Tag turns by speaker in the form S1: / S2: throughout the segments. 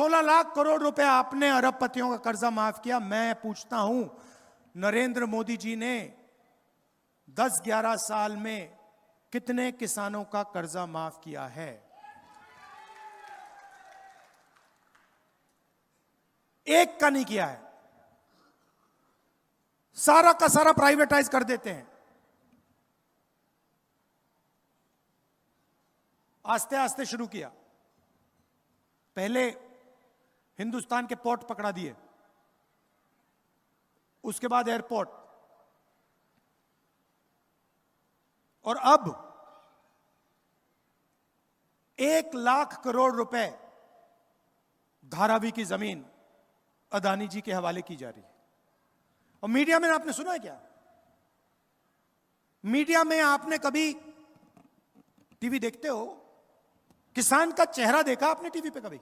S1: 16 लाख करोड़ रुपए आपने अरबपतियों का कर्जा माफ किया। मैं पूछता हूं, नरेंद्र मोदी जी ने 10-11 साल में कितने किसानों का कर्जा माफ किया है? एक का नहीं किया है। सारा का सारा प्राइवेटाइज कर देते हैं। आस्ते आस्ते शुरू किया। पहले हिंदुस्तान के पोर्ट पकड़ा दिए, उसके बाद एयरपोर्ट, और अब 1 लाख करोड़ रुपए धारावी की जमीन अदानी जी के हवाले की जा रही है। और मीडिया में आपने सुना है क्या? मीडिया में आपने कभी, टीवी देखते हो, किसान का चेहरा देखा आपने टीवी पे? कभी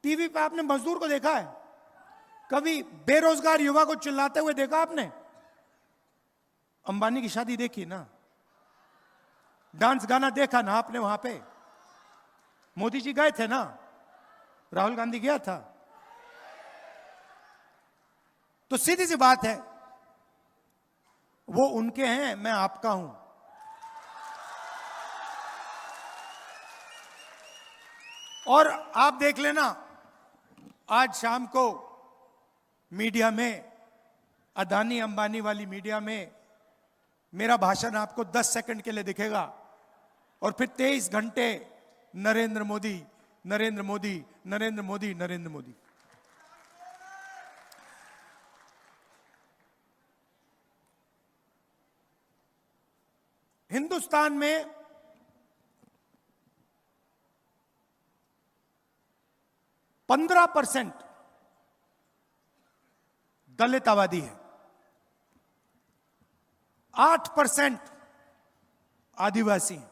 S1: टीवी पे आपने मजदूर को देखा है? कभी बेरोजगार युवा को चिल्लाते हुए देखा आपने? अंबानी की शादी देखी ना, डांस गाना देखा ना आपने वहां पे? मोदी जी गए थे ना, राहुल गांधी गया था। तो सीधी सी बात है, वो उनके हैं, मैं आपका हूं। और आप देख लेना, आज शाम को मीडिया में, अदानी अंबानी वाली मीडिया में, मेरा भाषण आपको 10 सेकंड के लिए दिखेगा और फिर 23 घंटे नरेंद्र मोदी, नरेंद्र मोदी, नरेंद्र मोदी, नरेंद्र मोदी। हिंदुस्तान में पंद्रह % दलित आबादी है, 8% आदिवासी हैं।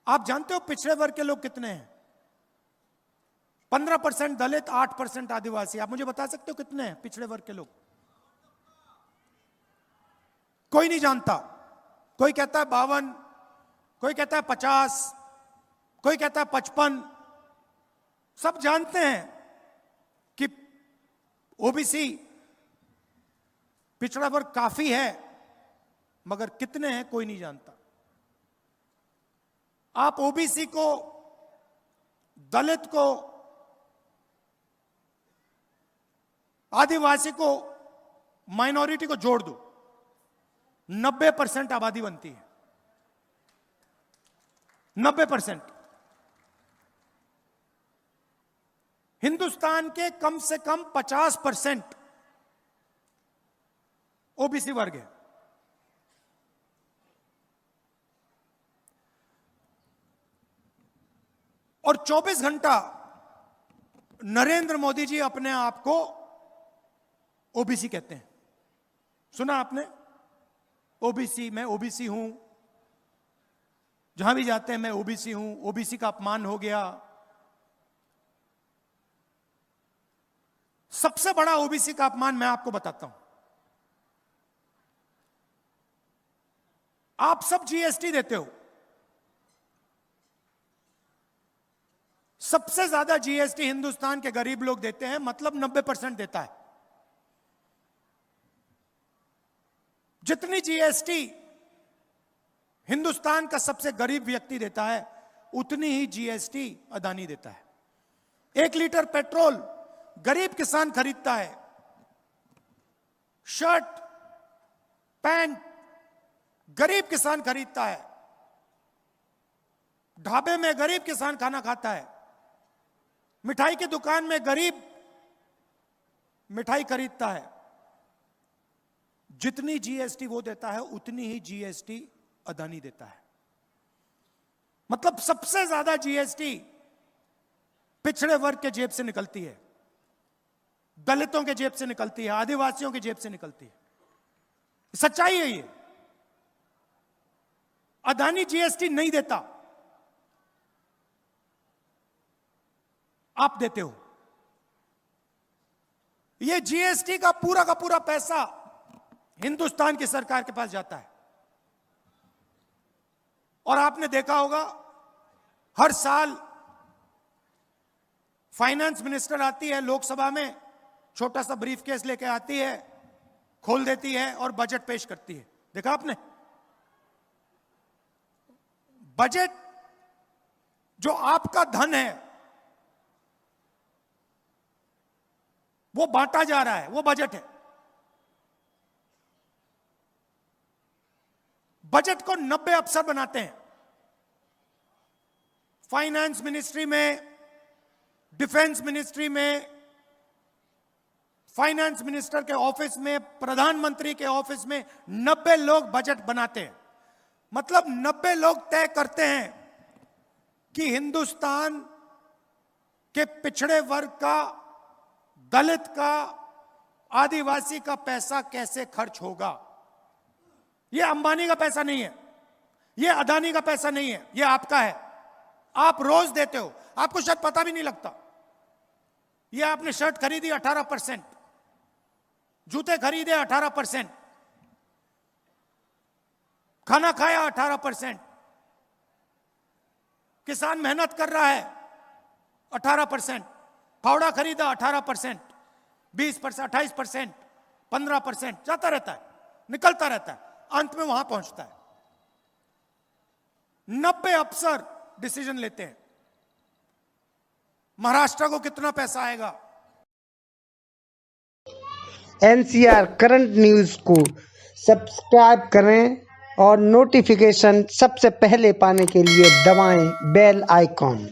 S1: आप जानते हो पिछड़े वर्ग के लोग कितने हैं? 15% दलित, 8% आदिवासी। आप मुझे बता सकते हो कितने हैं पिछड़े वर्ग के लोग? कोई नहीं जानता। कोई कहता है 52, कोई कहता है 50, कोई कहता है 55। सब जानते हैं कि ओबीसी पिछड़ा वर्ग काफी है, मगर कितने हैं कोई नहीं जानता। आप ओबीसी को, दलित को, आदिवासी को, माइनॉरिटी को जोड़ दो, 90% आबादी बनती है। 90%। हिंदुस्तान के कम से कम 50% ओबीसी वर्ग है। और 24 घंटा नरेंद्र मोदी जी अपने आप को ओबीसी कहते हैं। सुना आपने? ओबीसी, मैं ओबीसी हूं, जहां भी जाते हैं मैं ओबीसी हूं, ओबीसी का अपमान हो गया। सबसे बड़ा ओबीसी का अपमान मैं आपको बताता हूं। आप सब जीएसटी देते हो, सबसे ज्यादा जीएसटी हिंदुस्तान के गरीब लोग देते हैं, मतलब 90% देता है। जितनी जीएसटी हिंदुस्तान का सबसे गरीब व्यक्ति देता है, उतनी ही जीएसटी अदानी देता है। 1 लीटर पेट्रोल गरीब किसान खरीदता है, शर्ट पैंट गरीब किसान खरीदता है, ढाबे में गरीब किसान खाना खाता है, मिठाई की दुकान में गरीब मिठाई खरीदता है। जितनी जीएसटी वो देता है, उतनी ही जीएसटी अदानी देता है। मतलब सबसे ज्यादा जीएसटी पिछड़े वर्ग के जेब से निकलती है, दलितों के जेब से निकलती है, आदिवासियों की जेब से निकलती है। सच्चाई है ये। अदानी जीएसटी नहीं देता, आप देते हो। ये जीएसटी का पूरा पैसा हिंदुस्तान की सरकार के पास जाता है। और आपने देखा होगा हर साल फाइनेंस मिनिस्टर आती है लोकसभा में, छोटा सा ब्रीफ केस लेके आती है, खोल देती है और बजट पेश करती है। देखा आपने? बजट जो आपका धन है वो बांटा जा रहा है, वो बजट है। बजट को 90 अफसर बनाते हैं। फाइनेंस मिनिस्ट्री में, डिफेंस मिनिस्ट्री में, फाइनेंस मिनिस्टर के ऑफिस में, प्रधानमंत्री के ऑफिस में 90 लोग बजट बनाते हैं। मतलब 90 लोग तय करते हैं कि हिंदुस्तान के पिछड़े वर्ग का, दलित का, आदिवासी का पैसा कैसे खर्च होगा। यह अंबानी का पैसा नहीं है, यह अदानी का पैसा नहीं है, यह आपका है। आप रोज देते हो, आपको शायद पता भी नहीं लगता। यह आपने शर्ट खरीदी 18%, जूते खरीदे 18%, खाना खाया 18%, किसान मेहनत कर रहा है 18%, फावड़ा खरीदा 18%, 20%, 28%, 15%, जाता रहता है, निकलता रहता है, अंत में वहां पहुंचता है। 90 अफसर डिसीजन लेते हैं। महाराष्ट्र को कितना पैसा आएगा?
S2: NCR करंट न्यूज को सब्सक्राइब करें और नोटिफिकेशन सबसे पहले पाने के लिए दबाएं बेल आइकॉन।